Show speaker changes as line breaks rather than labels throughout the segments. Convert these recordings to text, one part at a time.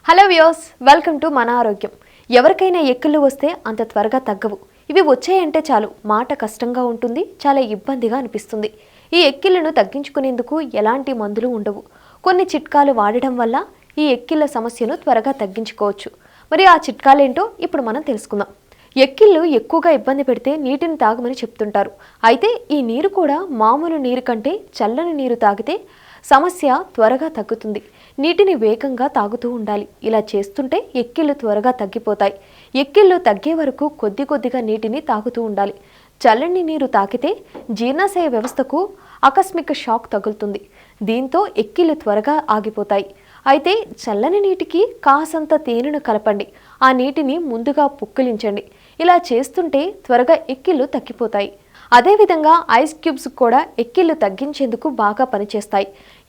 Hello views, welcome to మన ఆరోగ్యం. ఎవరికైనా ఎక్కిళ్ళు వస్తే అంత త్వరగా తగ్గవు. ఇవి వచ్చాయంటే చాలు మాట కష్టంగా ఉంటుంది, చాలా ఇబ్బందిగా అనిపిస్తుంది. ఈ ఎక్కిళ్ళను తగ్గించుకునేందుకు ఎలాంటి మందులు ఉండవు. కొన్ని చిట్కాలు వాడడం వల్ల ఈ ఎక్కిళ్ళ సమస్యను త్వరగా తగ్గించుకోవచ్చు. మరి ఆ చిట్కాలేంటో ఇప్పుడు మనం తెలుసుకుందాం. ఎక్కిళ్ళు ఎక్కువగా ఇబ్బంది పెడితే నీటిని తాగమని చెప్తుంటారు. అయితే ఈ నీరు కూడా మామూలు నీరు కంటే చల్లని నీరు తాగితే సమస్య త్వరగా తగ్గుతుంది. నీటిని వేగంగా తాగుతూ ఉండాలి. ఇలా చేస్తుంటే ఎక్కిళ్ళు త్వరగా తగ్గిపోతాయి. ఎక్కిళ్ళు తగ్గే వరకు కొద్ది కొద్దిగా నీటిని తాగుతూ ఉండాలి. చల్లని నీరు తాకితే జీర్ణాశయ వ్యవస్థకు ఆకస్మిక షాక్ తగులుతుంది. దీంతో ఎక్కిళ్ళు త్వరగా ఆగిపోతాయి. అయితే చల్లని నీటికి కాసంత తేనెను కలపండి. ఆ నీటిని ముందుగా పుక్కిలించండి. ఇలా చేస్తుంటే త్వరగా ఎక్కిళ్ళు తగ్గిపోతాయి. అదేవిధంగా ఐస్ క్యూబ్స్ కూడా ఎక్కిళ్ళు తగ్గించేందుకు బాగా పనిచేస్తాయి.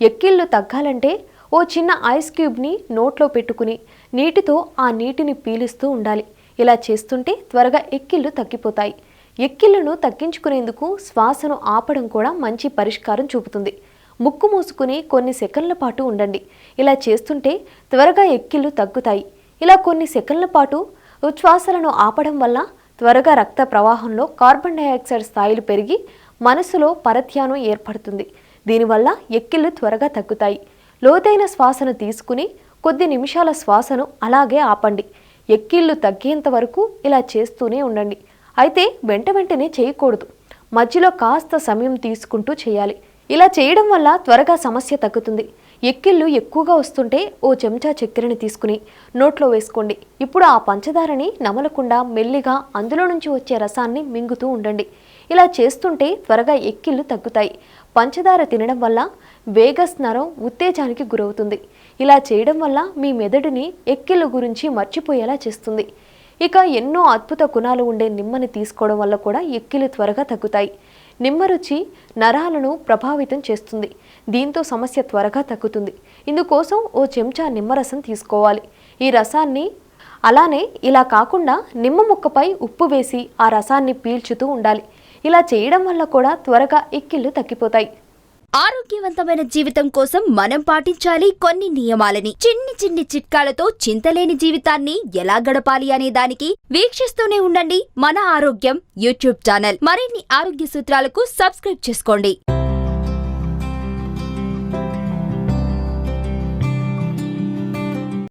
ఎక్కిళ్ళు తగ్గాలంటే ఓ చిన్న ఐస్ క్యూబ్ని నోట్లో పెట్టుకుని నీటితో ఆ నీటిని పీలుస్తూ ఉండాలి. ఇలా చేస్తుంటే త్వరగా ఎక్కిళ్ళు తగ్గిపోతాయి. ఎక్కిళ్ళను తగ్గించుకునేందుకు శ్వాసను ఆపడం కూడా మంచి పరిష్కారం చూపుతుంది. ముక్కు మూసుకుని కొన్ని సెకన్ల పాటు ఉండండి. ఇలా చేస్తుంటే త్వరగా ఎక్కిళ్ళు తగ్గుతాయి. ఇలా కొన్ని సెకన్ల పాటు ఉచ్ఛ్వాసలను ఆపడం వల్ల త్వరగా రక్త ప్రవాహంలో కార్బన్ డయాక్సైడ్ స్థాయిలు పెరిగి మనసులో పరధ్యానం ఏర్పడుతుంది. దీనివల్ల ఎక్కిళ్ళు త్వరగా తగ్గుతాయి. లోతైన శ్వాసను తీసుకుని కొద్ది నిమిషాల శ్వాసను అలాగే ఆపండి. ఎక్కిళ్ళు తగ్గేంత వరకు ఇలా చేస్తూనే ఉండండి. అయితే వెంటనే చేయకూడదు. మధ్యలో కాస్త సమయం తీసుకుంటూ చేయాలి. ఇలా చేయడం వల్ల త్వరగా సమస్య తగ్గుతుంది. ఎక్కిళ్ళు ఎక్కువగా వస్తుంటే ఓ చెంచా చక్కెరని తీసుకుని నోట్లో వేసుకోండి. ఇప్పుడు ఆ పంచదారని నమలకుండా మెల్లిగా అందులో నుంచి వచ్చే రసాన్ని మింగుతూ ఉండండి. ఇలా చేస్తుంటే త్వరగా ఎక్కిళ్ళు తగ్గుతాయి. పంచదార తినడం వల్ల వేగస్ నరం ఉత్తేజానికి గురవుతుంది. ఇలా చేయడం వల్ల మీ మెదడుని ఎక్కిళ్ళ గురించి మర్చిపోయేలా చేస్తుంది. ఇక ఎన్నో అద్భుత గుణాలు ఉండే నిమ్మని తీసుకోవడం వల్ల కూడా ఎక్కిళ్ళు త్వరగా తగ్గుతాయి. నిమ్మ రుచి నరాలను ప్రభావితం చేస్తుంది. దీంతో సమస్య త్వరగా తగ్గుతుంది. ఇందుకోసం ఓ చెంచా నిమ్మరసం తీసుకోవాలి. ఈ రసాన్ని అలానే ఇలా కాకుండా నిమ్మ ముక్కపై ఉప్పు వేసి ఆ రసాన్ని పీల్చుతూ ఉండాలి. ఇలా చేయడం వల్ల కూడా త్వరగా ఎక్కిళ్ళు తగ్గిపోతాయి.
ఆరోగ్యవంతమైన జీవితం కోసం మనం పాటించాలి కొన్ని నియమాలని. చిన్ని చిట్కాలతో చింతలేని జీవితాన్ని ఎలా గడపాలి అనే దానికి వీక్షిస్తూనే ఉండండి మన ఆరోగ్యం యూట్యూబ్ ఛానల్. మరిన్ని ఆరోగ్య సూత్రాలకు సబ్స్క్రైబ్ చేసుకోండి.